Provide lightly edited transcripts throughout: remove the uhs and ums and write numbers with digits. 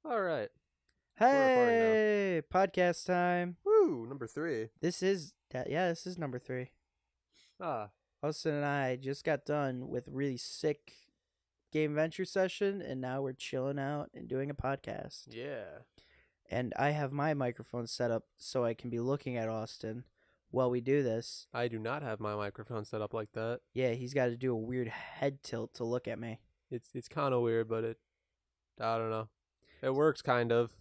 All right. We're recording now. Hey, podcast time. Woo, number 3. This is number 3. Ah, Austin and I just got done with a really sick GameVenture session, and now we're chilling out and doing a podcast. yeah. And I have my microphone set up so I can be looking at Austin while we do this. I do not have my microphone set up like that. Yeah, he's got to do a weird head tilt to look at me. It's kind of weird, but I don't know. It works kind of,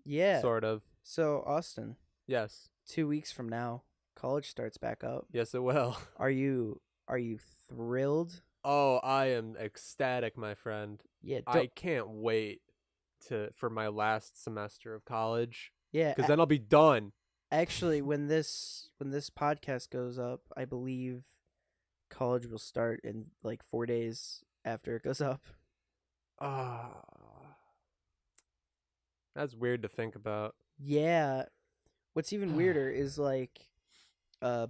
Yeah. sort of. So, Austin, Yes. 2 weeks from now, college starts back up. Yes, it will. Are you thrilled? Oh, I am ecstatic, my friend. Yeah, I can't wait for my last semester of college yeah. cuz then I'll be done. Actually, when this podcast goes up, I believe college will start in like 4 days after it goes up. Ah. That's weird to think about. Yeah. What's even weirder is like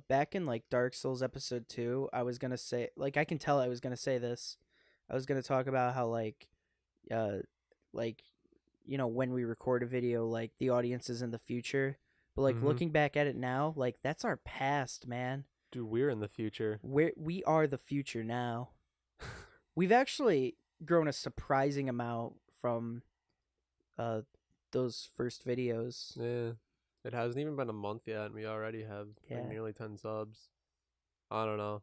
back in like Dark Souls episode 2, I was going to say, like, I can tell I was going to say this. I was going to talk about how uh like when we record a video, like the audience is in the future. But like Mhm. looking back at it now, like that's our past, man. Dude, we're in the future. We are the future now. We've actually grown a surprising amount from those first videos. Yeah. It hasn't even been a month yet, and we already have like Yeah. nearly 10 subs. I don't know.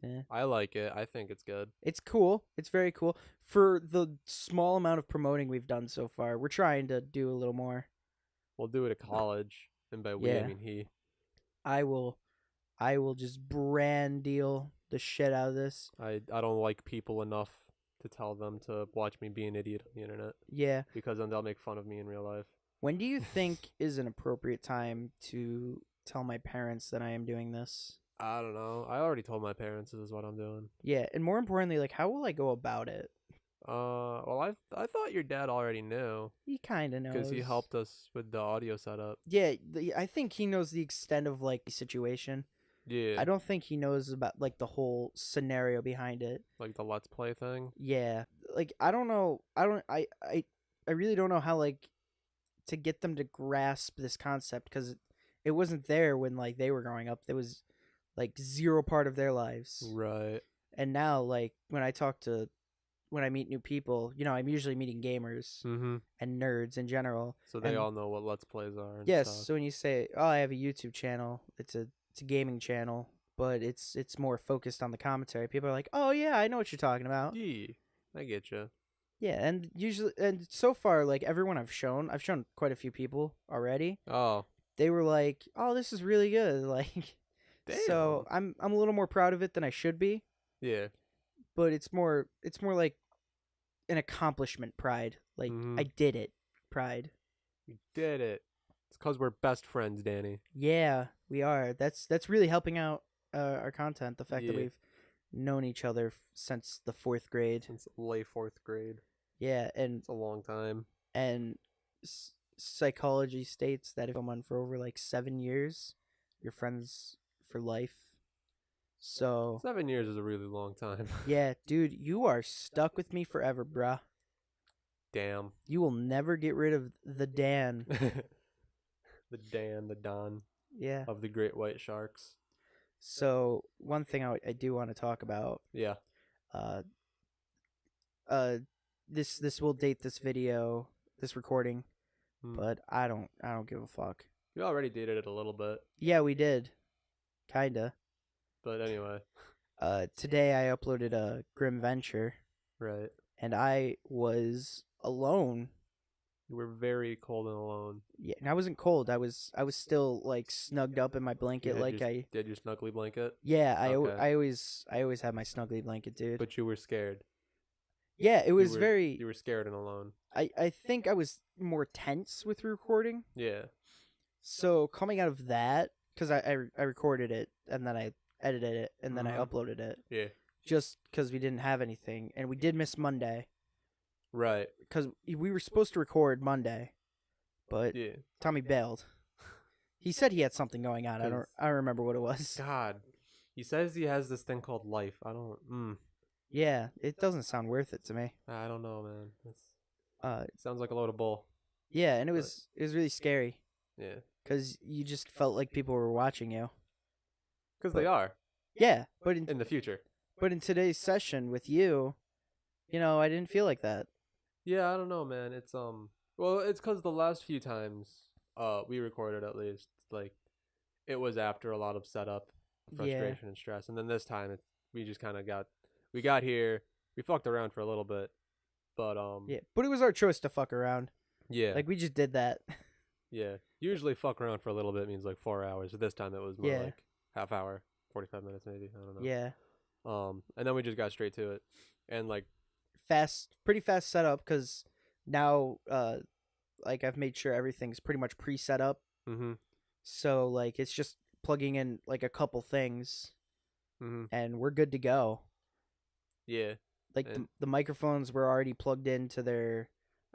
Yeah. I like it. I think it's good. It's cool. It's very cool. For the small amount of promoting we've done so far, we're trying to do a little more. We'll do it at college, and by we, I Yeah. mean he. I will just brand deal the shit out of this. I don't like people enough to tell them to watch me be an idiot on the internet, Yeah. because then they'll make fun of me in real life. When do you think is an appropriate time to tell my parents that I am doing this? I don't know. I already told my parents this is what I'm doing. Yeah, and more importantly, like, how will I go about it? Well, I thought your dad already knew, He kind of knows. because he helped us with the audio setup. Yeah, I think he knows the extent of, like, the situation. Yeah. I don't think he knows about, like, the whole scenario behind it. Like the Let's Play thing. Yeah. Like, I don't know. I really don't know how, like, to get them to grasp this concept, because it wasn't there when, like, they were growing up. It was, like, zero part of their lives. Right. And now, like, when I meet new people, I'm usually meeting gamers Mm-hmm. and nerds in general. So they And- all know what Let's Plays are and Yes, stuff. so when you say, "Oh, I have a YouTube channel," it's a gaming channel, but it's more focused on the commentary. People are like, "Oh yeah, I know what you're talking about." Yeah, I get you. Yeah, and so far, like everyone I've shown quite a few people already. Oh, They were like, "Oh, this is really good." Like, so I'm a little more proud of it than I should be, yeah. but it's more like an accomplishment pride. Like I did it, pride. We did it. It's because we're best friends, Danny. Yeah, we are. That's really helping out our content. The fact that Yeah. we've known each other since the 4th grade. Since late 4th grade. Yeah, and It's a long time. psychology states that if someone for over like 7 years, you're friends for life. So 7 years is a really long time. yeah, dude, you are stuck with me forever, bruh. Damn. You will never get rid of the Dan. the Don Yeah. of the Great White Sharks. So one thing I do want to talk about. Yeah. This will date this video, this recording, Hmm. but I don't give a fuck. We already dated it a little bit, Yeah, we did, kinda. but anyway. Today I uploaded a Grim Venture, Right. and I was alone. You were very cold and alone. Yeah, and I wasn't cold. I was still like snugged up in my blanket, Did your snuggly blanket? Yeah, Okay. I always have my snuggly blanket, dude. But you were scared. Yeah, it was You were scared and alone. I think I was more tense with recording. Yeah. So coming out of that, because I recorded it and then I edited it and then I uploaded it, Yeah. just because we didn't have anything, and we did miss Monday Right. because we were supposed to record Monday, but Yeah. Tommy bailed. He said he had something going on. I don't remember what it was. God. He says he has this thing called life. I don't Yeah, it doesn't sound worth it to me. I don't know, man. Sounds like a load of bull. Yeah, and But it was really scary yeah, because you just felt like people were watching you. because But they are yeah, in the future. but in today's session with you, I didn't feel like that. Yeah, I don't know, man. It's well, it's because the last few times we recorded, at least, like, it was after a lot of setup, Yeah, frustration, and stress, and then this time we just kind of got here, we fucked around for a little bit, but yeah. But it was our choice to fuck around. yeah, Like we just did that. yeah. Usually fuck around for a little bit means like 4 hours, but this time it was more Yeah, like half hour, 45 minutes maybe. I don't know. yeah. And then we just got straight to it, and like, Pretty fast setup because now, like I've made sure everything's pretty much pre-set up. mhm, So like it's just plugging in like a couple things mhm, and we're good to go. yeah, Like and the microphones were already plugged into their.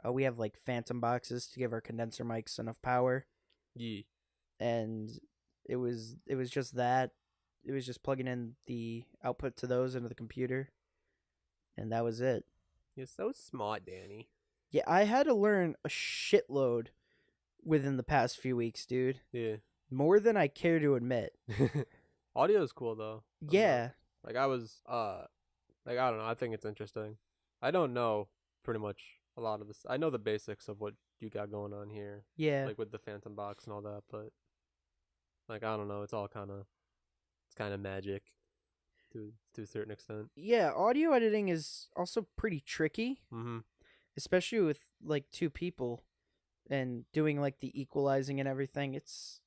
We have like phantom boxes to give our condenser mics enough power, yeah, and it was just that. It was just plugging in the output to those into the computer, and that was it. you're so smart, Danny. Yeah, I had to learn a shitload within the past few weeks, dude. Yeah. More than I care to admit. Audio is cool though. Yeah, Like I was like, I don't know, I think it's interesting. I don't know pretty much a lot of this. I know the basics of what you got going on here, yeah. like with the Phantom box and all that, but like I don't know, it's kind of magic to a certain extent. Yeah, audio editing is also pretty tricky, Mhm. especially with like two people and doing like the equalizing and everything. It's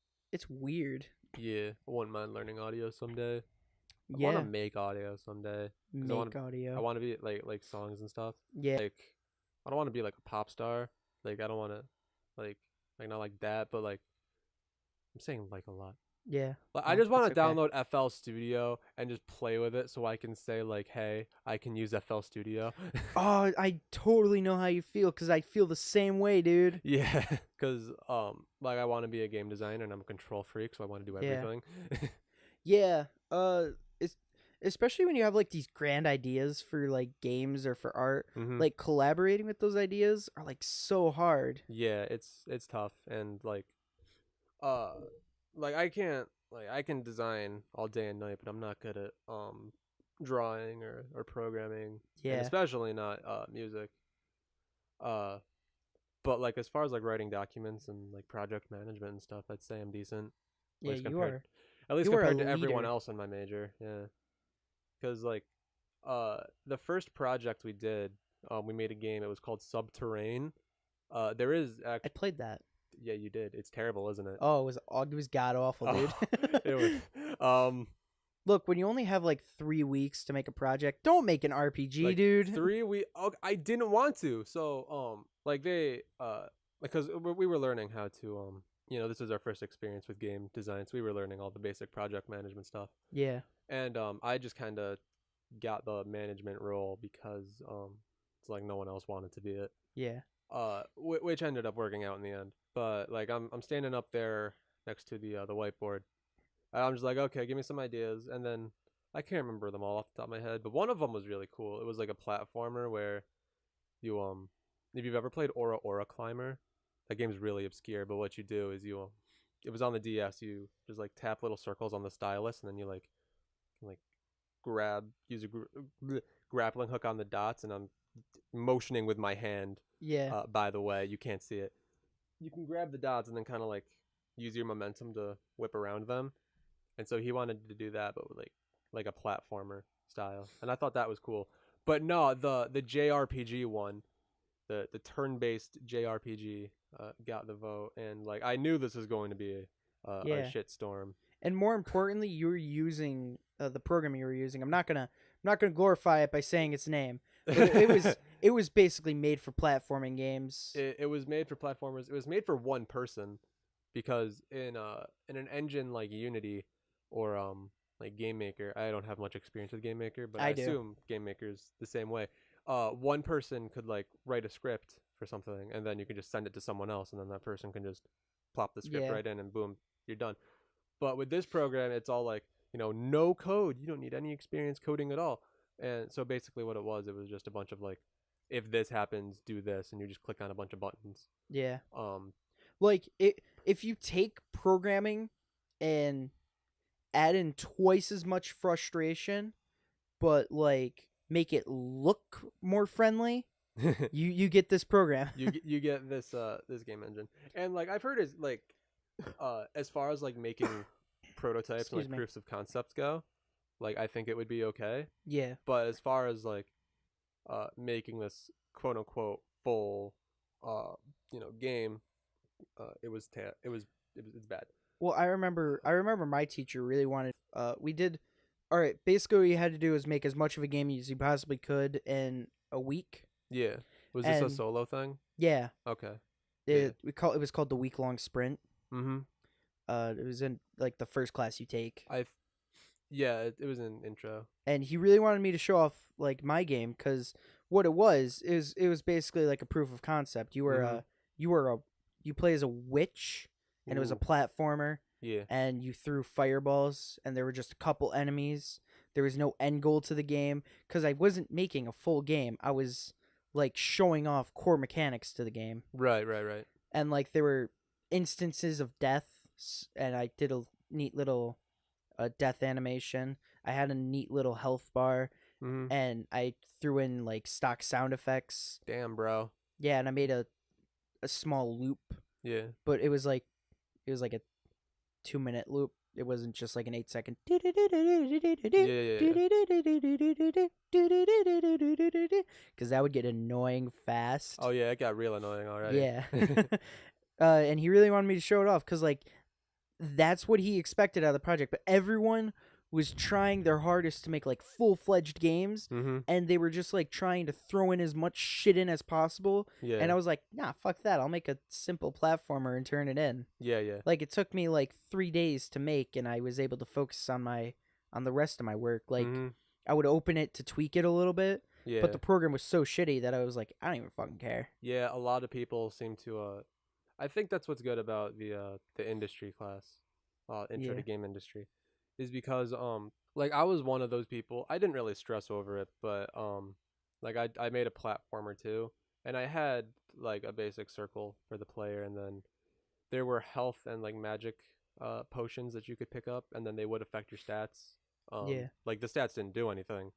weird. Yeah, I wouldn't mind learning audio someday. I want Yeah, to make audio someday. 'Cause make I audio. want to be like songs and stuff. Yeah, Like I don't want to be like a pop star. Like I don't want to like not like that, but like I'm saying like a lot. yeah. Like I No, just want it's to okay. download FL Studio and just play with it so I can say like, "Hey, I can use FL Studio." Oh, I totally know how you feel because I feel the same way, dude. Yeah, cuz like I want to be a game designer and I'm a control freak, so I want to do Yeah, everything. yeah. It's especially when you have like these grand ideas for like games or for art. Mhm. Like collaborating with those ideas are like so hard. Yeah, it's tough, and uh like I can design all day and night, but I'm not good at drawing or programming, and Yeah, especially not music. Uh but like as far as like writing documents and like project management and stuff, I'd say I'm decent. At yeah. least compared at least You are a compared to everyone leader. else in my major. Yeah. Cuz like the first project we did, we made a game. It was called Subterrane. There is I act played that. Yeah, you did. It's terrible, isn't it? Oh, it was god awful, dude. Oh, it was. Look, when you only have like 3 weeks to make a project, don't make an RPG, Like dude. 3 we. Oh, I didn't want to. So like they because we were learning how to this is our first experience with game design, so we were learning all the basic project management stuff, Yeah, and I just kind of got the management role because it's like no one else wanted to be it. yeah, Which ended up working out in the end. But like I'm standing up there next to the whiteboard. And I'm just like, okay, give me some ideas, and then I can't remember them all off the top of my head, but one of them was really cool. It was like a platformer where you if you've ever played Aura Climber, that game's really obscure, but what you do is it was on the DS. You just like tap little circles on the stylus, and then you like use a grappling hook on the dots, and I'm motioning with my hand. yeah, By the way, you can't see it. You can grab the dots and then kind of like use your momentum to whip around them. And so he wanted to do that, but with like a platformer style, and I thought that was cool. But no, the JRPG one, the turn-based JRPG, got the vote, and like I knew this was going to be a yeah. shit storm. And more importantly, you were using the program you were using. I'm not gonna glorify it by saying its name, but it was basically made for platforming games. It was made for platformers. It was made for one person, because in an engine like Unity or like Game Maker, I don't have much experience with Game Maker, but I I do. assume Game Maker's the same way. One person could like write a script for something, and then you can just send it to someone else, and then that person can just plop the script Yeah, right in, and boom, you're done. But with this program, it's all like, no code. You don't need any experience coding at all. And so basically, what it was just a bunch of like if this happens, do this, and you just click on a bunch of buttons. Yeah. Um, Like if you take programming and add in twice as much frustration, but like make it look more friendly, you get this program. you get this this game engine, and like I've heard is like as far as like making prototypes and Excuse like me. proofs of concepts go, like I think it would be okay. Yeah. But as far as like making this quote unquote full game, it's bad. Well, I remember my teacher really wanted we did all right, basically what you had to do is make as much of a game as you possibly could in a week. Yeah. Was this a And solo thing? yeah, Okay. it was called the week-long sprint. Mm-hmm. It was in like the first class you take. It was an intro. And he really wanted me to show off like my game cuz what it was is it was basically like a proof of concept. You play as a witch and it was a Ooh. platformer. Yeah. And you threw fireballs and there were just a couple enemies. There was no end goal to the game because I wasn't making a full game. I was like showing off core mechanics to the game. Right. And like there were instances of death and I did a neat little death animation. I had a neat little health bar Mm-hmm. and I threw in like stock sound effects. Damn, bro. Yeah, and I made a small loop, Yeah. but it was like a 2-minute loop. It wasn't just like an 8-second. Yeah. Because that would get annoying fast. Oh yeah, it got real annoying already. Yeah. And he really wanted me to show it off because like that's what he expected out of the project. But everyone was trying their hardest to make like full-fledged games, Mm-hmm. and they were just like trying to throw in as much shit in as possible. Yeah. And I was like, nah, fuck that. I'll make a simple platformer and turn it in. Yeah. Like it took me like 3 days to make, and I was able to focus on the rest of my work. Like Mhm. I would open it to tweak it a little bit, Yeah. but the program was so shitty that I was like, I don't even fucking care. Yeah, a lot of people seem to I think that's what's good about the industry class, intro to Yeah. game industry, is because like I was one of those people. I didn't really stress over it, but like I made a platformer too, and I had like a basic circle for the player, and then there were health and like magic potions that you could pick up, and then they would affect your stats. Yeah. Like the stats didn't do anything,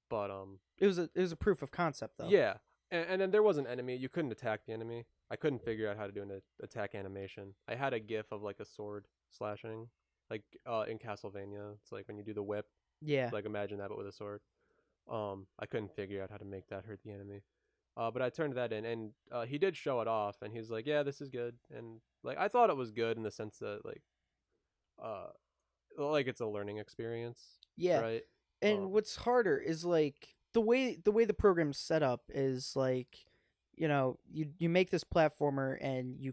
but It was a proof of concept though. yeah, and then there was an enemy. You couldn't attack the enemy. I couldn't figure out how to do an attack animation. I had a gif of like a sword slashing, like in Castlevania. It's like when you do the whip. Yeah. Like imagine that but with a sword. I couldn't figure out how to make that hurt the enemy. But I turned that in, and he did show it off, and he's like, "Yeah, this is good." And like I thought it was good in the sense that uh, like it's a learning experience, Yeah. right? And what's harder is like the way the program's set up is like, you make this platformer and you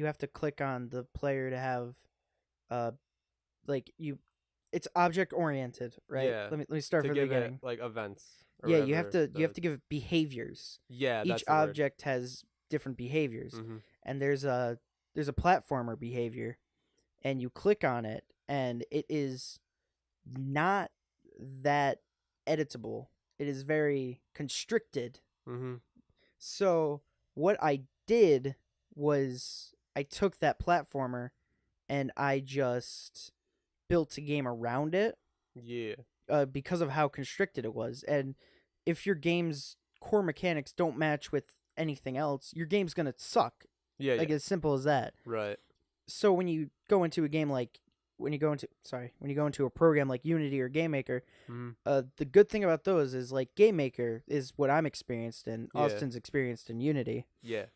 have to click on the player to have like it's object oriented, right? Yeah. Let me start To from the give beginning. it like events. Or Yeah, you have whatever to give it behaviors. Yeah, Each that's the word. object has different behaviors. Mm-hmm. And there's a platformer behavior, and you click on it and it is not that editable. It is very constricted. Mm-hmm. So what I did was I took that platformer and I just built a game around it Yeah. because of how constricted it was. And if your game's core mechanics don't match with anything else, your game's gonna suck. Yeah. Like Yeah. as simple as that. Right. So when you go into a game like when you go into a program like Unity or GameMaker, Mm-hmm. the good thing about those is like GameMaker is what I'm experienced in. Yeah. Austin's experienced in Unity, Yeah.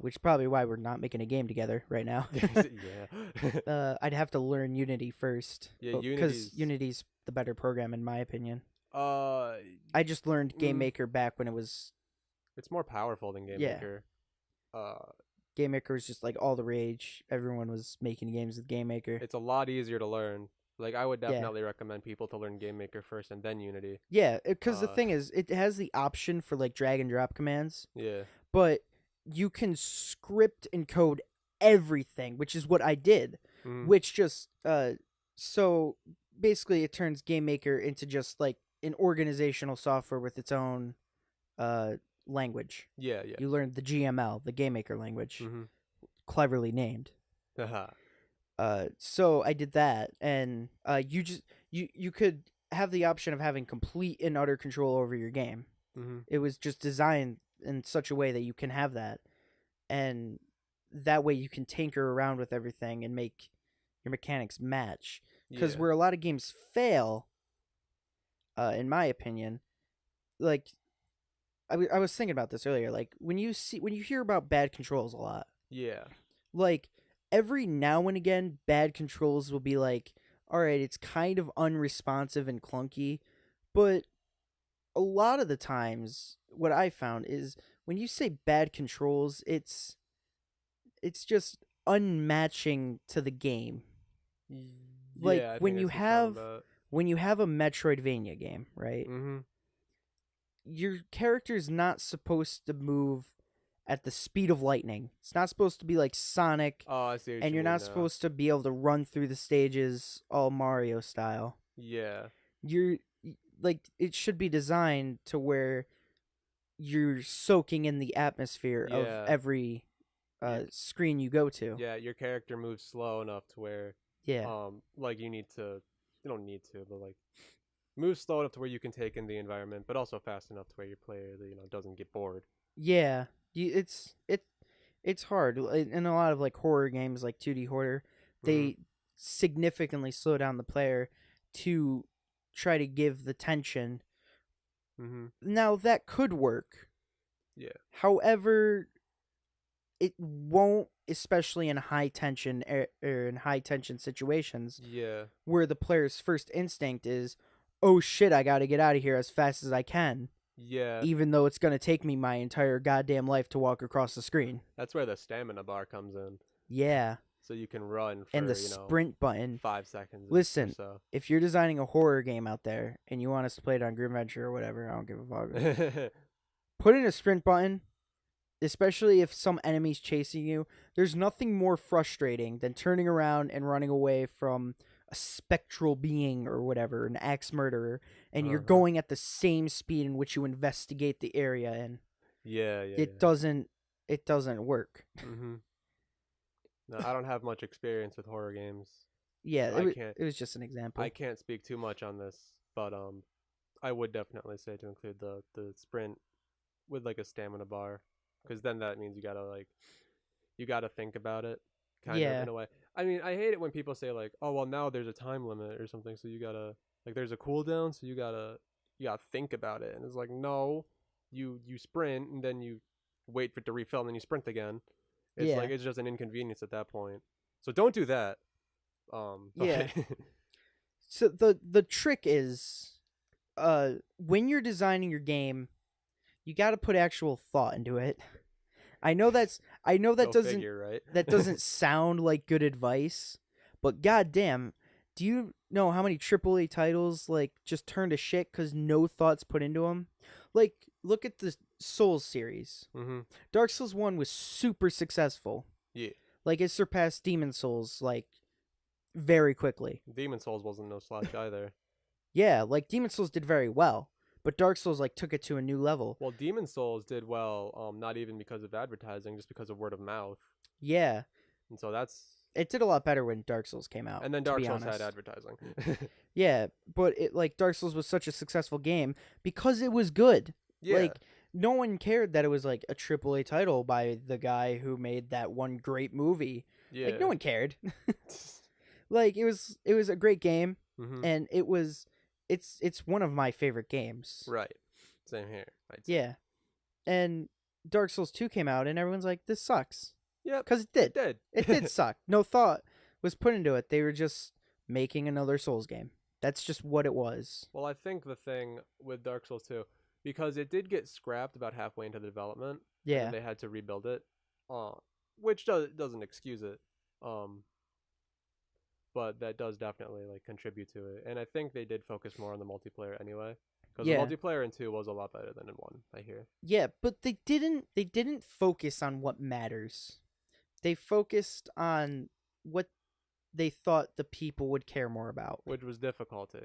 which is probably why we're not making a game together right now. Yeah. I'd have to learn Unity first. Yeah, because Unity's the better program in my opinion. I just learned GameMaker back when it was It's more powerful than Game Yeah. Maker. GameMaker was just like all the rage. Everyone was making games with GameMaker. It's a lot easier to learn. Like I would definitely recommend people to learn Game Maker first and then Unity. Yeah, because the thing is, it has the option for like drag and drop commands. Yeah. But you can script and code everything, which is what I did. Mm-hmm. Which just so basically it turns GameMaker into just like an organizational software with its own language. Yeah, yeah. You learned the GML, the Game Maker language, Mm-hmm. cleverly named. Haha. So I did that, and you could have the option of having complete and utter control over your game. Mm-hmm. It was just designed in such a way that you can have that, and that way you can tinker around with everything and make your mechanics match. Because Yeah. where a lot of games fail, in my opinion, like I was thinking about this earlier. Like when you hear about bad controls a lot, Yeah. like every now and again, bad controls will be like, all right, it's kind of unresponsive and clunky, but a lot of the times, what I found is when you say bad controls, it's just unmatching to the game. Like Yeah, I when think you it's what you're talking have about. when you have a Metroidvania game, right? Mm-hmm. Your character's not supposed to move at the speed of lightning. It's not supposed to be like Sonic, Oh, I see what and you you're mean not now. supposed to be able to run through the stages all Mario style. Yeah. You're like it should be designed to where you're soaking in the atmosphere of Yeah. every screen you go to. Yeah, your character moves slow enough to where Yeah. like you don't need to, but like move slow enough to where you can take in the environment, but also fast enough to where your player, doesn't get bored. Yeah. It's hard. In a lot of like horror games like 2D horror, they significantly slow down the player to try to give the tension. Mm-hmm. Now that could work. Yeah. However, it won't, especially in high tension or in high tension situations Yeah. where the player's first instinct is, "Oh shit, I got to get out of here as fast as I can." Yeah. Even though it's going to take me my entire goddamn life to walk across the screen. That's where the stamina bar comes in. Yeah. So you can run for, And the sprint button. 5 seconds Listen, or so. if you're designing a horror game out there and you want us to play it on GameVenture or whatever, I don't give a fuck. Put in a sprint button, especially if some enemy's chasing you. There's nothing more frustrating than turning around and running away from a spectral being or whatever, an axe murderer, and you're going at the same speed in which you investigate the area in. Yeah. It doesn't work. Mm-hmm. No, I don't have much experience with horror games. Yeah, so it was just an example. I can't speak too much on this, but I would definitely say to include the sprint with like a stamina bar, because then that means you gotta think about it, kind of in a way. I mean, I hate it when people say like, oh well, now there's a time limit or something, so you gotta like there's a cooldown, so you gotta think about it, and it's like no, you sprint and then you wait for it to refill and then you sprint again. It's like it's just an inconvenience at that point. So don't do that. Yeah. So the trick is, when you're designing your game, you got to put actual thought into it. I know that doesn't figure, right? that doesn't sound like good advice, but goddamn, do you know how many AAA titles like just turn to shit because no thought's put into them? Like, look at the Souls series. Mm-hmm. Dark Souls 1 was super successful. Yeah. Like, it surpassed Demon Souls, like, very quickly. Demon Souls wasn't no slouch either. Yeah, like, Demon Souls did very well, but Dark Souls, like, took it to a new level. Well, Demon Souls did well, not even because of advertising, just because of word of mouth. Yeah. And so it did a lot better when Dark Souls came out. And then Dark Souls had advertising. Yeah, but Dark Souls was such a successful game because it was good. Yeah. Like, no one cared that it was like a AAA title by the guy who made that one great movie. Yeah. Like, no one cared. Like, it was a great game, and it's one of my favorite games. Right. Same here. Yeah. And Dark Souls 2 came out, and everyone's like, this sucks. Yeah. Because it did. It did suck. No thought was put into it. They were just making another Souls game. That's just what it was. Well, I think the thing with Dark Souls 2, because it did get scrapped about halfway into the development. Yeah. And they had to rebuild it, which doesn't excuse it. But that does definitely like contribute to it. And I think they did focus more on the multiplayer anyway. Because the multiplayer in 2 was a lot better than in 1, I hear. Yeah, but they didn't focus on what matters. They focused on what they thought the people would care more about. Which was difficulty.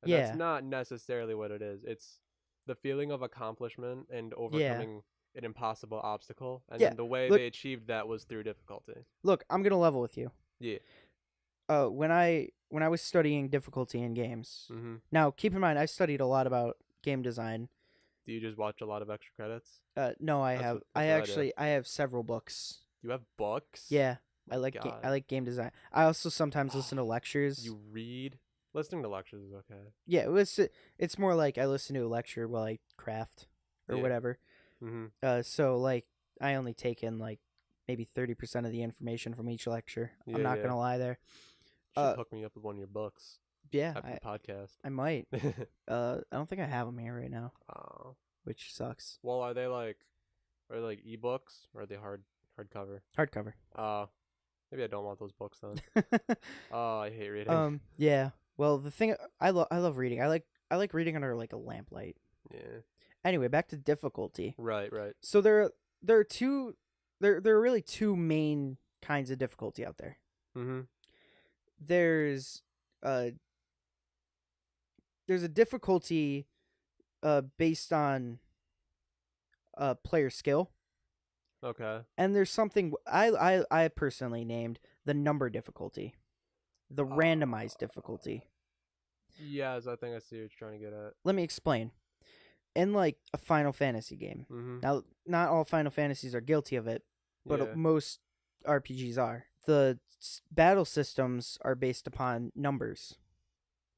And that's not necessarily what it is. It's the feeling of accomplishment and Yeah. overcoming an impossible obstacle, and Yeah. then the way Look, they achieved that was through difficulty. look, I'm gonna level with you. Yeah. When I was studying difficulty in games. Mm-hmm. Now, keep in mind, I studied a lot about game design. Do you just watch a lot of extra credits? No, I That's have. what I I do. actually I have several books. You have books? Yeah, My I God. like game design. I also sometimes listen to lectures. You read? Listening to lectures is okay. Yeah, it's more like I listen to a lecture while I craft or Yeah. whatever. Mm-hmm. So like I only take in like maybe 30% of the information from each lecture. I'm not gonna lie there. Should hook me up with one of your books Yeah, after the podcast. I might. I don't think I have them here right now, Oh. which sucks. Well, are they like ebooks or are they hardcover? Hardcover. Maybe I don't want those books then. Oh, I hate reading. Yeah. Well, the thing I love reading. I like reading under like a lamplight. Yeah. Anyway, back to difficulty. Right. So there are really two main kinds of difficulty out there. Mm-hmm. There's a difficulty based on player skill, Okay. and there's something I personally named the number difficulty, the randomized difficulty. Yes, I think I see what you're trying to get at. Let me explain. In like a Final Fantasy game. Mm-hmm. Now, not all Final Fantasies are guilty of it, but Yeah. most RPGs are. The battle systems are based upon numbers.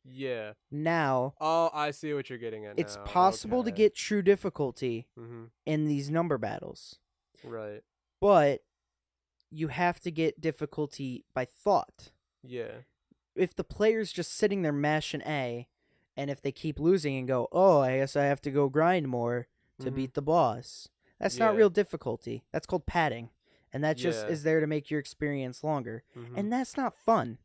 Yeah. Now, Oh, I see what you're getting at it's now. possible to Okay. get true difficulty Mm-hmm. in these number battles, Right. but you have to get difficulty by thought. Yeah. If the player's just sitting there mashing A, and if they keep losing and go, oh, I guess I have to go grind more to Mhm. beat the boss, that's not Yeah. real difficulty. That's called padding. And that just Yeah. is there to make your experience longer. Mm-hmm. And that's not fun.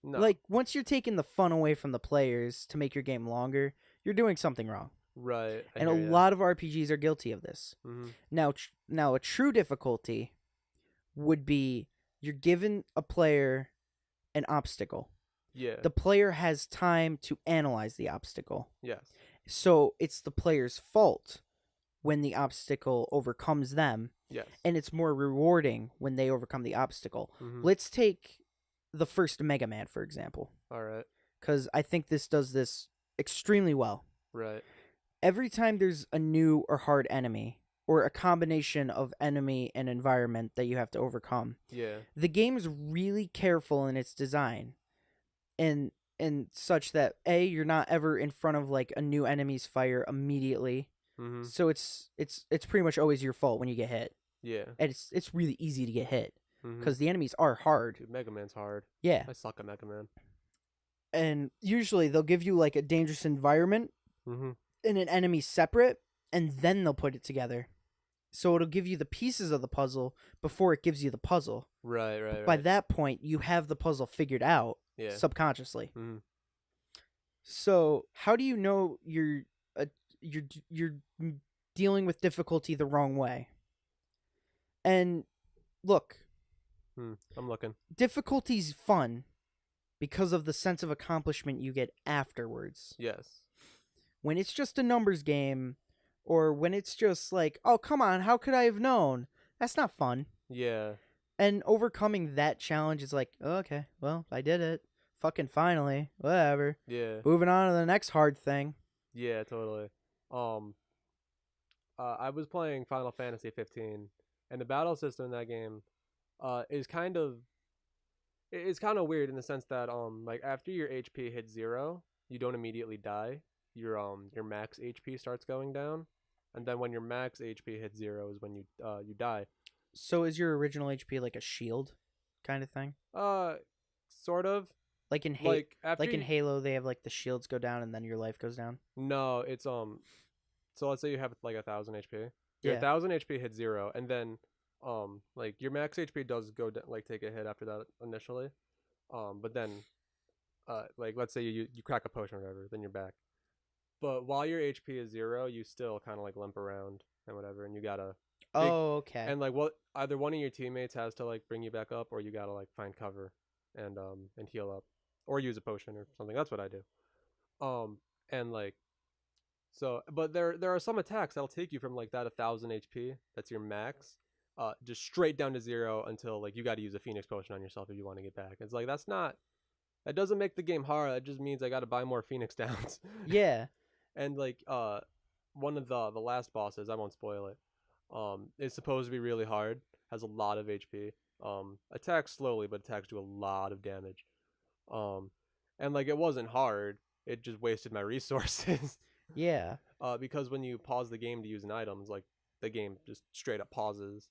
No. Like, once you're taking the fun away from the players to make your game longer, you're doing something wrong. Right. And a lot of RPGs are guilty of this. Mm-hmm. Now, a true difficulty would be you're giving a player an obstacle. Yeah. The player has time to analyze the obstacle. Yes. So it's the player's fault when the obstacle overcomes them, Yes. and it's more rewarding when they overcome the obstacle. Mm-hmm. Let's take the first Mega Man, for example, All right. because I think this does this extremely well. Right. Every time there's a new or hard enemy, or a combination of enemy and environment that you have to overcome, Yeah. the game's really careful in its design. And such that you're not ever in front of like a new enemy's fire immediately. Mm-hmm. So it's pretty much always your fault when you get hit. Yeah. And it's really easy to get hit Mm-hmm. because the enemies are hard. Dude, Mega Man's hard. Yeah. I suck at Mega Man. And usually they'll give you like a dangerous environment Mm-hmm. and an enemy separate, and then they'll put it together. So it'll give you the pieces of the puzzle before it gives you the puzzle. Right. Right. By that point, you have the puzzle figured out Yeah. subconsciously. Mm-hmm. So how do you know you're dealing with difficulty the wrong way? And look, I'm looking. difficulty's fun because of the sense of accomplishment you get afterwards. Yes. When it's just a numbers game, or when it's just like, oh, come on, how could I have known? That's not fun. Yeah. And overcoming that challenge is like, oh, okay, well, I did it. Fucking finally. Whatever. Yeah. Moving on to the next hard thing. Yeah. Totally. I was playing Final Fantasy 15, and the battle system in that game, is kind of, it's kind of weird in the sense that like after your HP hits 0, you don't immediately die. Your max HP starts going down, and then when your max HP hits 0 is when you die. So is your original HP like a shield kind of thing? Sort of. Like in Halo, they have like the shields go down and then your life goes down. No, it's so let's say you have like 1,000 HP. Your Yeah. 1,000 HP hits 0, and then like your max HP does go like take a hit after that initially, but then like let's say you crack a potion or whatever, then you're back. But while your HP is 0, you still kind of like limp around and whatever, and you gotta Oh, okay. and like either one of your teammates has to like bring you back up, or you gotta like find cover and heal up, or use a potion or something. That's what I do. And like, So, but there are some attacks that'll take you from like that 1,000 HP, that's your max, just straight down to 0 until like you got to use a Phoenix Potion on yourself if you want to get back. It's like that doesn't make the game hard. That just means I got to buy more Phoenix Downs. Yeah. And like one of the last bosses, I won't spoil it. Is supposed to be really hard. Has a lot of HP. Attacks slowly, but attacks do a lot of damage. Um, and like it wasn't hard. It just wasted my resources. Yeah. Because when you pause the game to use an item, it's like the game just straight up pauses,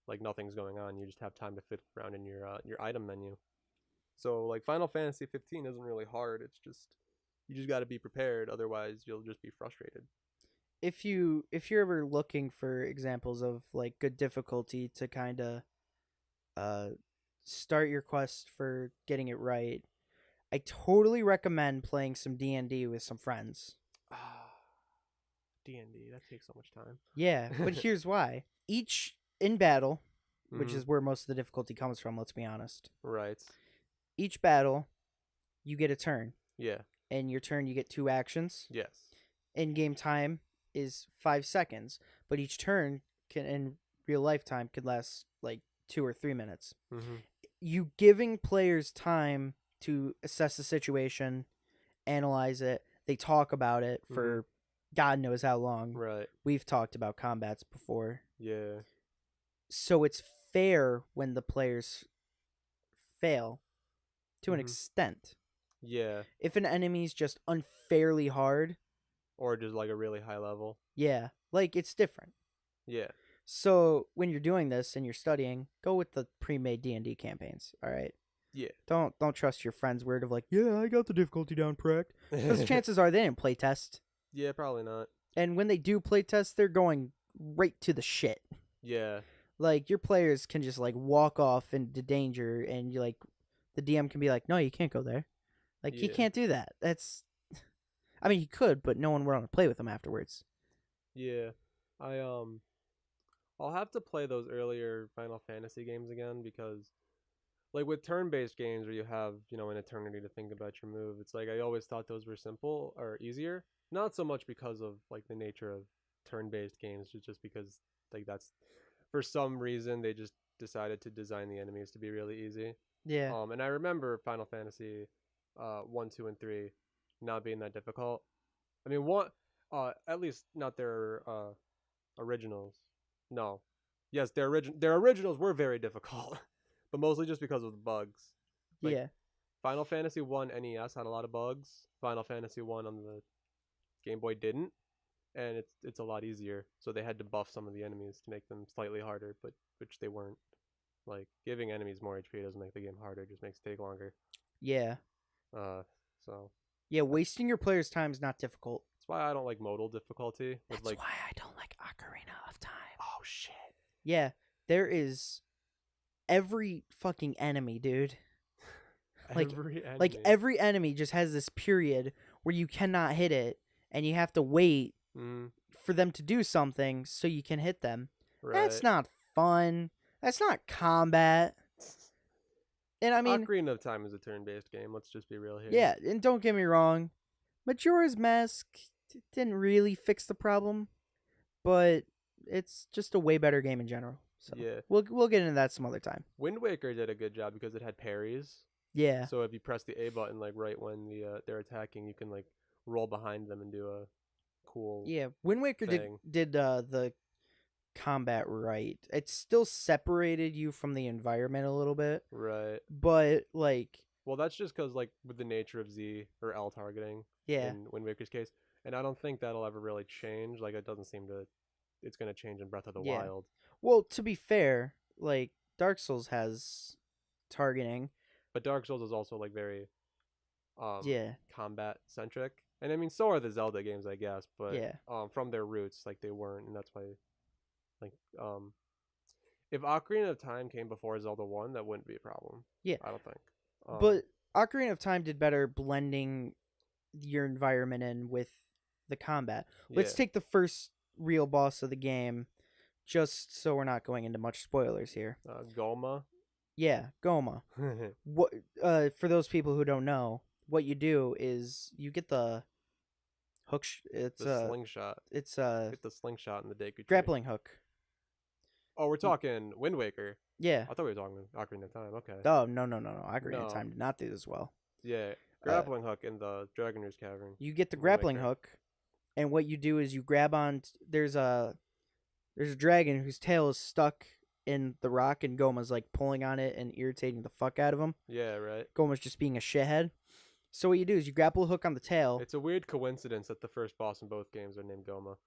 like nothing's going on. You just have time to fit around in your item menu. So like Final Fantasy 15 isn't really hard. It's just you just got to be prepared. Otherwise, you'll just be frustrated. If you're ever looking for examples of like good difficulty to kind of start your quest for getting it right, I totally recommend playing some D&D with some friends. D&D, that takes so much time. Yeah, but here's why. Each in battle, which Mhm. is where most of the difficulty comes from, let's be honest. Right. Each battle, you get a turn. Yeah. In your turn, you get 2 actions. Yes. In-game time is 5 seconds, but each turn can, in real life time, could last like 2 or 3 minutes. Mm-hmm. You giving players time to assess the situation, analyze it. They talk about it for God knows how long. Right. We've talked about combats before. Yeah. So it's fair when the players fail to an extent. Yeah. If an enemy's just unfairly hard, or just like a really high level. Yeah, like it's different. Yeah. So when you're doing this and you're studying, go with the pre-made D&D campaigns. All right. Yeah. Don't trust your friend's word of like, yeah, I got the difficulty down correct. Because chances are they didn't play test. Yeah, probably not. And when they do play test, they're going right to the shit. Yeah. Like your players can just like walk off into danger, and you like the DM can be like, no, you can't go there. Like he can't do that. That's, I mean, he could, but no one would want to play with him afterwards. Yeah. I'll have to play those earlier Final Fantasy games again because like with turn-based games where you have, an eternity to think about your move, it's like I always thought those were simple or easier. Not so much because of like the nature of turn-based games, just because like that's for some reason they just decided to design the enemies to be really easy. Yeah. And I remember Final Fantasy 1, 2, and 3 not being that difficult. I mean, at least not their originals. No. Yes, their originals were very difficult, but mostly just because of the bugs. Like, yeah. Final Fantasy 1 NES had a lot of bugs. Final Fantasy 1 on the Game Boy didn't, and it's a lot easier. So they had to buff some of the enemies to make them slightly harder, but which they weren't. Like giving enemies more HP doesn't make the game harder; it just makes it take longer. Yeah. So. Yeah, wasting your player's time is not difficult. That's why I don't like modal difficulty. That's why I don't like Ocarina of Time. Oh shit. Yeah, there is every fucking enemy, dude. Like every enemy just has this period where you cannot hit it, and you have to wait for them to do something so you can hit them. Right. That's not fun. That's not combat. And I mean, Ocarina of Time is a turn-based game. Let's just be real here. Yeah, and don't get me wrong, Majora's Mask didn't really fix the problem, but it's just a way better game in general. So yeah, we'll get into that some other time. Wind Waker did a good job because it had parries. Yeah. So if you press the A button like right when they're attacking, you can like roll behind them and do a cool. Yeah, Wind Waker thing. did the combat right. It still separated you from the environment a little bit. Right. But like. Well, that's just because like with the nature of Z or L targeting. Yeah. In Wind Waker's case, and I don't think that'll ever really change. Like it doesn't seem to. It's gonna change in Breath of the Wild. Well, to be fair, like Dark Souls has targeting, but Dark Souls is also like very, combat centric, and I mean so are the Zelda games, I guess. But from their roots, like they weren't, and that's why, like if Ocarina of Time came before Zelda 1, that wouldn't be a problem. Yeah, I don't think. But Ocarina of Time did better blending your environment in with the combat. Let's take the first real boss of the game, just so we're not going into much spoilers here. Goma? Yeah, Goma. What? For those people who don't know, what you do is you get the It's The slingshot. it's Get the slingshot in the Deku Tree. grappling hook. Oh, we're talking Wind Waker. Yeah. I thought we were talking Ocarina of Time. Okay. Oh no. Ocarina of No. Time did not do this well. Yeah, grappling hook in the Dragoneer's Cavern. You get the Wind grappling Waker. hook, and what you do is you grab on. There's a dragon whose tail is stuck in the rock, and Goma's like pulling on it and irritating the fuck out of him. Yeah, right. Goma's just being a shithead. So what you do is you grapple a hook on the tail. It's a weird coincidence that the first boss in both games are named Goma.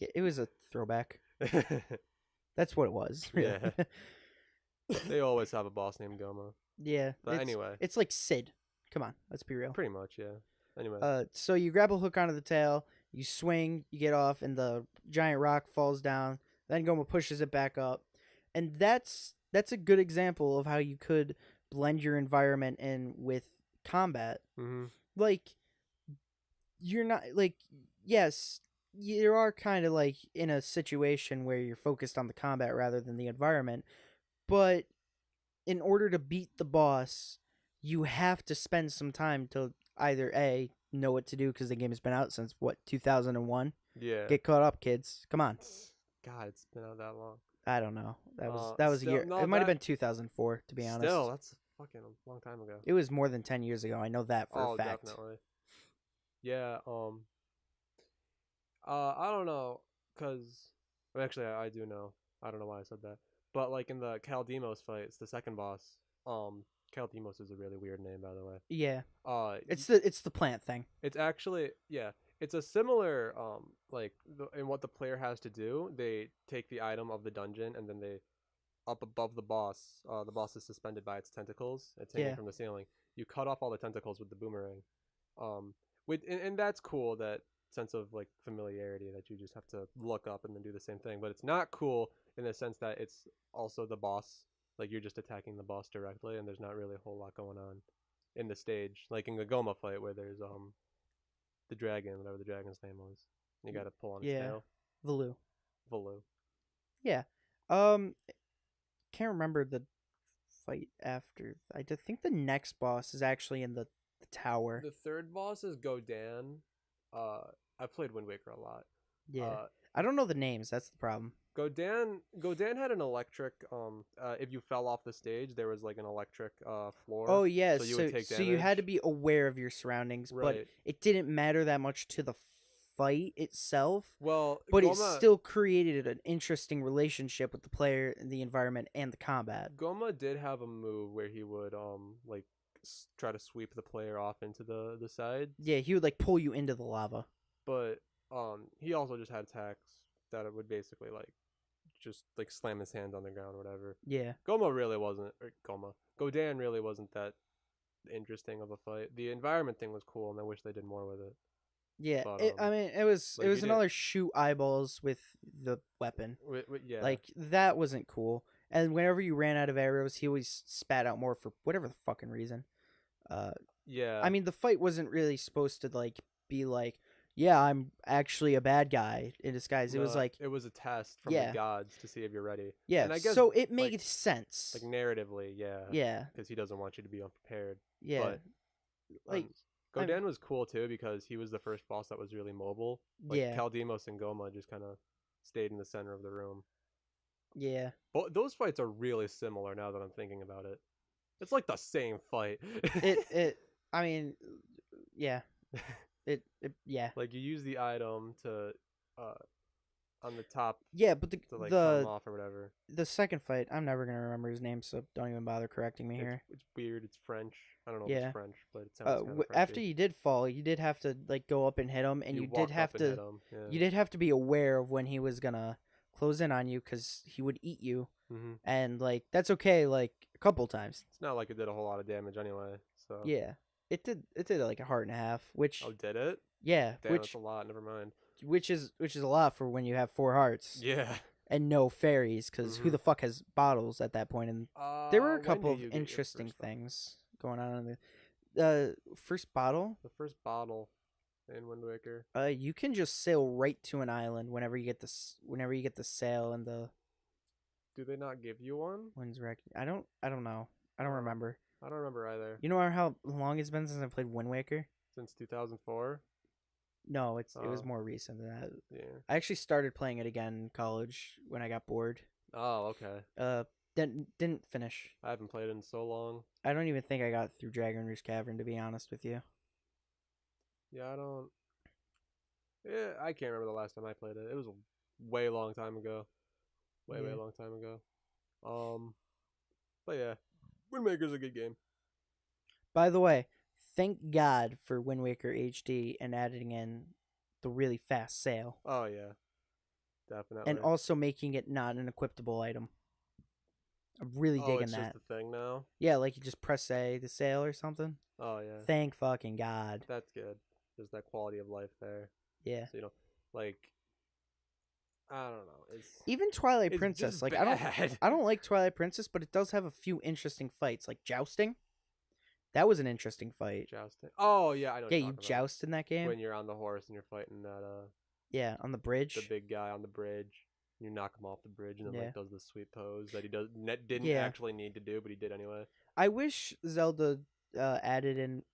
Yeah, it was a throwback. That's what it was. Really. Yeah. They always have a boss named Goma. Yeah. But anyway. It's like Sid. Come on, let's be real. Pretty much, yeah. Anyway. So you grapple hook onto the tail, you swing, you get off, and the giant rock falls down. Then Goma pushes it back up, and that's a good example of how you could blend your environment in with combat. Mm-hmm. Like, you're not like, yes, you are kind of like in a situation where you're focused on the combat rather than the environment, but in order to beat the boss, you have to spend some time to either A, know what to do because the game has been out since, 2001? Yeah. Get caught up, kids. Come on. God, it's been out that long. I don't know. That was a still- year. no, It might have that- been 2004, to be honest. Still, that's fucking a long time ago. It was more than 10 years ago. I know that for a fact. Definitely. Yeah, I don't know, cause actually I do know. I don't know why I said that, but like in the Caldemos fight, it's the second boss. Caldemos is a really weird name, by the way. Yeah. Uh, It's the plant thing. It's actually it's a similar in what the player has to do. They take the item of the dungeon and then they up above the boss. The boss is suspended by its tentacles. It's hanging from the ceiling. You cut off all the tentacles with the boomerang. And that's cool, that sense of like familiarity that you just have to look up and then do the same thing. But it's not cool in the sense that it's also the boss. Like you're just attacking the boss directly, and there's not really a whole lot going on in the stage, like in the Goma fight where there's the dragon, whatever the dragon's name was. You got to pull on its tail. Velu. Yeah. Can't remember the fight after. I think the next boss is actually in the tower. The third boss is Godan. I played Wind Waker a lot. Yeah. I don't know the names. That's the problem. Godan had an electric. If you fell off the stage, there was like an electric floor. Oh yeah, so you would take so you had to damage. be aware of your surroundings, but Right. it didn't matter that much to the fight itself. Well, But it Goma, still created an interesting relationship with the player, and the environment, and the combat. Goma did have a move where he would like try to sweep the player off into the side, Yeah, he would like pull you into the lava. but he also just had attacks that it would basically like just like slam his hands on the ground or whatever. Yeah. Godan really wasn't that interesting of a fight. The environment thing was cool, and I wish they did more with it. Yeah, But, I mean, it was like, you another shoot eyeballs with the weapon. Yeah, Like, that wasn't cool. And whenever you ran out of arrows, he always spat out more for whatever the fucking reason. yeah. I mean, the fight wasn't really supposed to like be like, yeah, I'm actually a bad guy in disguise. It was like, it was a test from Yeah. the gods to see if you're ready. yeah, and I guess, so it made like- sense. Like narratively, yeah. Yeah, Because he doesn't want you to be unprepared. yeah, But like, Godan was cool too because he was the first boss that was really mobile. Like yeah, Caldemos and Goma just kind of stayed in the center of the room. yeah. But those fights are really similar now that I'm thinking about it. It's like the same fight. I mean, yeah, yeah. Like you use the item to on the top Yeah, but to like cut him the off or whatever. the second fight, I'm never gonna remember his name, so don't even bother correcting me here. It's weird. It's French. I don't know if Yeah. it's French, but it sounds kind of After you did fall, you did have to like go up and hit him, and you did walk have up and hit to him, yeah. you did have to be aware of when he was gonna close in on you, because he would eat you, Mm-hmm. and like that's okay, like a couple times. It's not like it did a whole lot of damage anyway. So Yeah, it did like a heart and a half, which Oh, did it? yeah, Damn, which that's a lot. Never mind. which is a lot for when you have 4 hearts Yeah. and no fairies, because who Mhm. the fuck has bottles at that point? And there were a When couple do of you get your interesting first one? things going on in the first bottle. The first bottle in Wind Waker. You can just sail right to an island whenever you get the sail and the Do they not give you one? wind's wreck. I don't know. I don't Oh. remember. I don't remember either. You know how long it's been since I played Wind Waker? Since 2004. No, it was Oh, more recent than that. yeah. I actually started playing it again in college when I got bored. Oh, okay. Uh, didn't finish. I haven't played it in so long. I don't even think I got through Dragon Roost Cavern, to be honest with you. Yeah, I don't. Yeah, I can't remember the last time I played it. It was a way long time ago. Way Yeah. long time ago. But yeah, Wind Waker's a good game. By the way, thank God for Wind Waker HD and adding in the really fast sail, Oh yeah, definitely. and also making it not an equipable item. I'm really Oh, digging it's that. just a thing now. Yeah, like you just press A to sail or something. Oh yeah, Thank fucking God. that's good. There's that quality of life there. Yeah. So like, I don't know. Even Twilight It's Princess, just like bad. I don't like Twilight Princess, but it does have a few interesting fights, like jousting. That was an interesting fight. Jousting. Oh yeah, I know. What Yeah, you're you talking about. joust in that game. When you're on the horse and you're fighting that Yeah, on the bridge. the big guy on the bridge. You knock him off the bridge and then Yeah. like does the sweet pose that he didn't Yeah. actually need to do, but he did anyway. I wish Zelda added in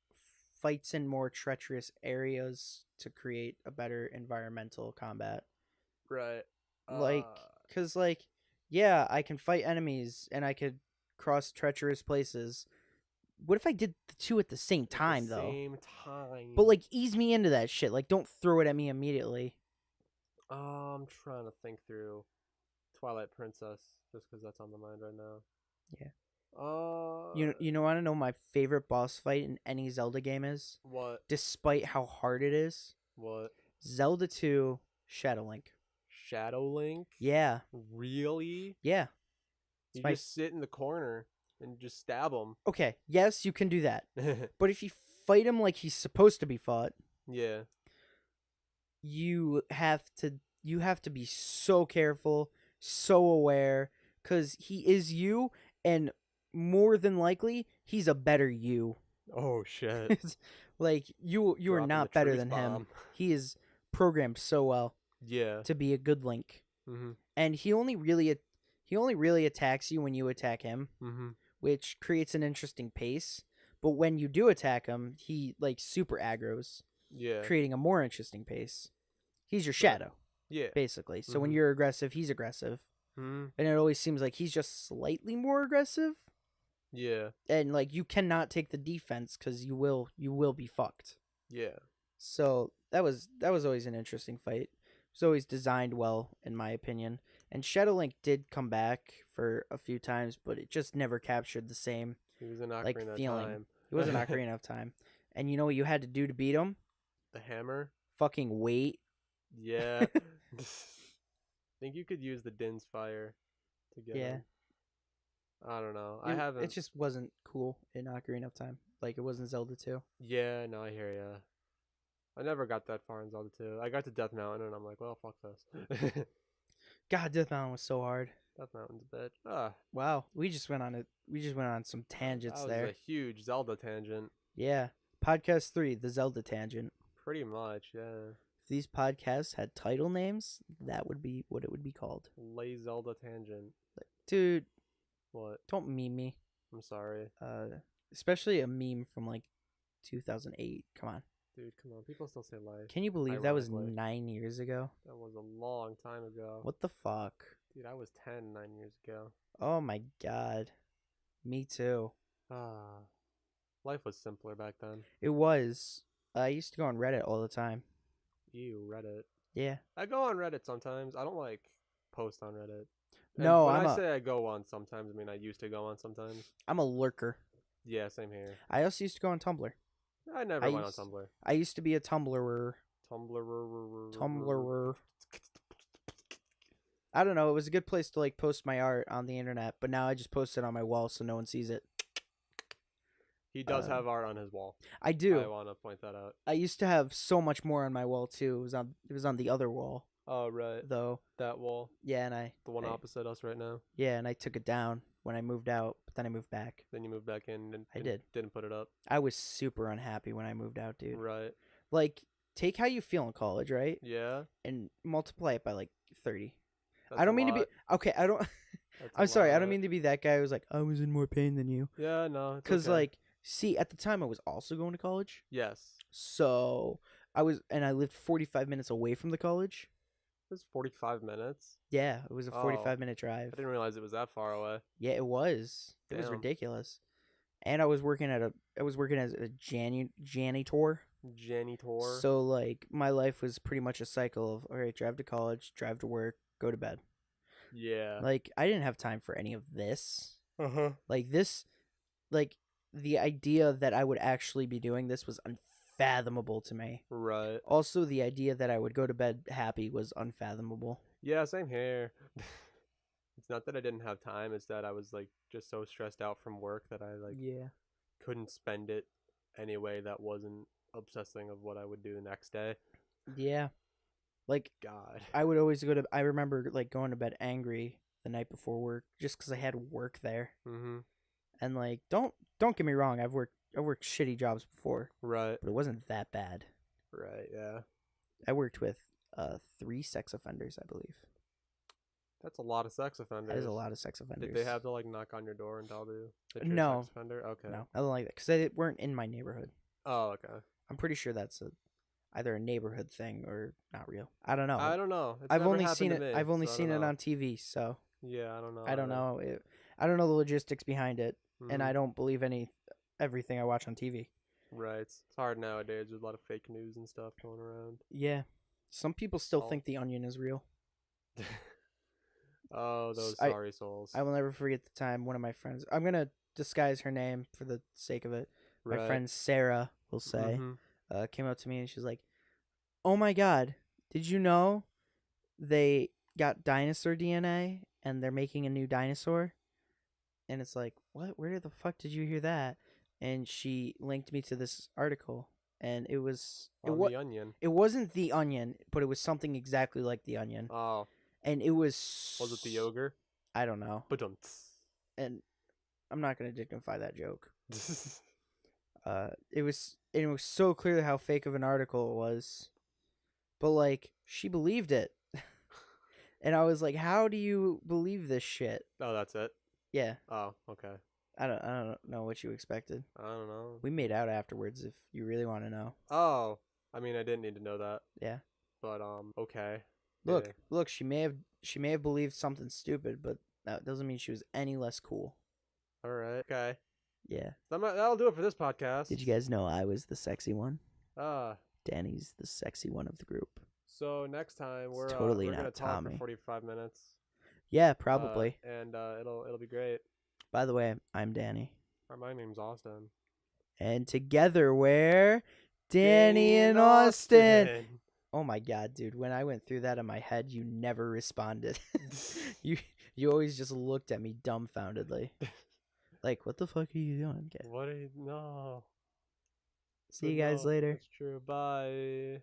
fights in more treacherous areas to create a better environmental combat. Right. Like, cause like, yeah, I can fight enemies and I could cross treacherous places. What if I did the two at the same time though? Same time. But like, ease me into that shit. Like, don't throw it at me immediately. I'm trying to think through Twilight Princess just because that's on the mind right now. Yeah. You want to know my favorite boss fight in any Zelda game is? What? Despite how hard it is, What? Zelda 2 Shadow Link. Shadow Link? Yeah. Really? Yeah. You my- just sit in the corner and just stab him. Okay, yes, you can do that. But if you fight him like he's supposed to be fought, Yeah. you have to be so careful, so aware, cuz he is you, and more than likely he's a better you. Oh shit. Like you are Dropping not the better truth than him. bomb. He is programmed so well Yeah. to be a good Link. Mm-hmm. And he only really attacks you when you attack him, Mm-hmm. which creates an interesting pace. But when you do attack him, he like super aggros, Yeah. creating a more interesting pace. He's your shadow, Yeah. basically. So when Mhm. you're aggressive, he's aggressive. Mm-hmm. And it always seems like he's just slightly more aggressive. Yeah. And like you cannot take the defense because you will be fucked. Yeah. So that was always an interesting fight. It was always designed well, in my opinion. And Shadow Link did come back for a few times, but it just never captured the same He was in Ocarina like of feeling. Time. It was an Ocarina of Time. And you know what you had to do to beat him? The hammer. Fucking wait. Yeah. Think you could use the Din's fire to get Yeah. him. I don't know. It, I haven't. It just wasn't cool in Ocarina of Time. Like it wasn't Zelda 2. Yeah, no, I hear ya. I never got that far in Zelda 2. I got to Death Mountain and I'm like, well, fuck this. God, Death Mountain was so hard. Death Mountain's a bitch. Ah, Wow, we just went on some tangents that was there. a huge Zelda tangent. Yeah. Podcast 3, the Zelda tangent. Pretty much, yeah. If these podcasts had title names, that would be what it would be called. Lay Zelda tangent. Dude, What? don't meme me. I'm sorry. Especially a meme from like 2008. Come on. Dude, come on. People still say lay. Can you believe that was Ironically. 9 years ago? That was a long time ago. What the fuck? Dude, I was 10 9 years ago. Oh my god. Me too. Ah. Life was simpler back then. It was. I used to go on Reddit all the time. Ew, Reddit. Yeah. I go on Reddit sometimes. I don't like post on Reddit. And No, when I'm I a- say I go on sometimes, I mean I used to go on sometimes. I'm a lurker. Yeah, same here. I also used to go on Tumblr. I never I went used- on Tumblr. I used to be a Tumblr. Tumblr. I don't know. It was a good place to like post my art on the internet, but now I just post it on my wall so no one sees it. He does Um, have art on his wall. I do. I want to point that out. I used to have so much more on my wall too. It was on the other wall Oh, right. though. That wall. Yeah, and The one I- opposite us right now. Yeah, and I took it down when I moved out, but then I moved back. Then you moved back in and I did. didn't put it up. I was super unhappy when I moved out, dude. Right. Like, take how you feel in college, right? Yeah. And multiply it by like 30. That's I don't a mean to be lot. okay. I don't. That's a I'm sorry. I lot. don't mean to be that guy who's like I was in more pain than you. Yeah, no. It's Because okay. like, see, at the time I was also going to college, Yes. so I lived 45 minutes away from the college. It was 45 minutes. Yeah, it was a Oh, 45-minute drive. I didn't realize it was that far away. Yeah, it was. It was Damn. ridiculous. And I was working as a janitor. Janitor. So like my life was pretty much a cycle of, all right, drive to college, drive to work, go to bed. Yeah. Like I didn't have time for any of this. Uh-huh. Like this, like the idea that I would actually be doing this was unfathomable to me. Right. Also, the idea that I would go to bed happy was unfathomable. Yeah, same here. It's not that I didn't have time, it's that I was like just so stressed out from work that I like Yeah. couldn't spend it any way that wasn't obsessing of what I would do the next day. Yeah. Like God. I would always I remember like going to bed angry the night before work just cuz I had work there. Mm-hmm. And like don't get me wrong, I've worked shitty jobs before, Right. but it wasn't that bad. Right, yeah. I worked with 3 sex offenders, I believe. That's a lot of sex offenders. That is a lot of sex offenders. Did they have to like knock on your door and tell you that you're a No. sex offender? Okay. No, I don't like that cuz they weren't in my neighborhood. Oh, okay. I'm pretty sure that's either a neighborhood thing or not real. I don't know. I don't know. It's I've never only happened seen to it. me, I've only so I seen don't it know. on TV, so Yeah, I don't know. I don't know. I don't know the logistics behind it, and I Mhm. don't believe everything I watch on TV. Right. It's hard nowadays. There's a lot of fake news and stuff going around. Yeah, some people still Oh. think the Onion is real. Oh, those I- sorry souls. I will never forget the time one of my friends. I'm gonna disguise her name for the sake of it. My Right. friend Sarah will say, Mhm. came up to me and she's like, "Oh my God, did you know they got dinosaur DNA and they're making a new dinosaur?" And it's like, what? Where the fuck did you hear that? And she linked me to this article, and it was On the Onion. it wasn't the Onion, but it was something exactly like the Onion, Oh, and it was was it the ogre? I don't know, But and I'm not gonna dignify that joke. It was so clear how fake of an article it was, but like she believed it, and I was like, how do you believe this shit? Oh, that's it. Yeah, Oh, okay. I don't know what you expected. I don't know. We made out afterwards if you really want to know. Oh, I mean, I didn't need to know that. Yeah. But okay. Look, Yeah. look, she may have believed something stupid, but that doesn't mean she was any less cool. All right. Okay. Yeah. That'll do it for this podcast. Did you guys know I was the sexy one? Ah. Danny's the sexy one of the group. So next time we're totally gonna not talk Tommy. for 45 minutes. Yeah, probably. And it'll be great. By the way, I'm Danny. My name's Austin. And together we're Danny and Austin. Oh my God, dude. When I went through that in my head, you never responded. you always just looked at me dumbfoundedly. Like, what the fuck are you doing, kid? What are you? No. See you guys later. That's true. Bye.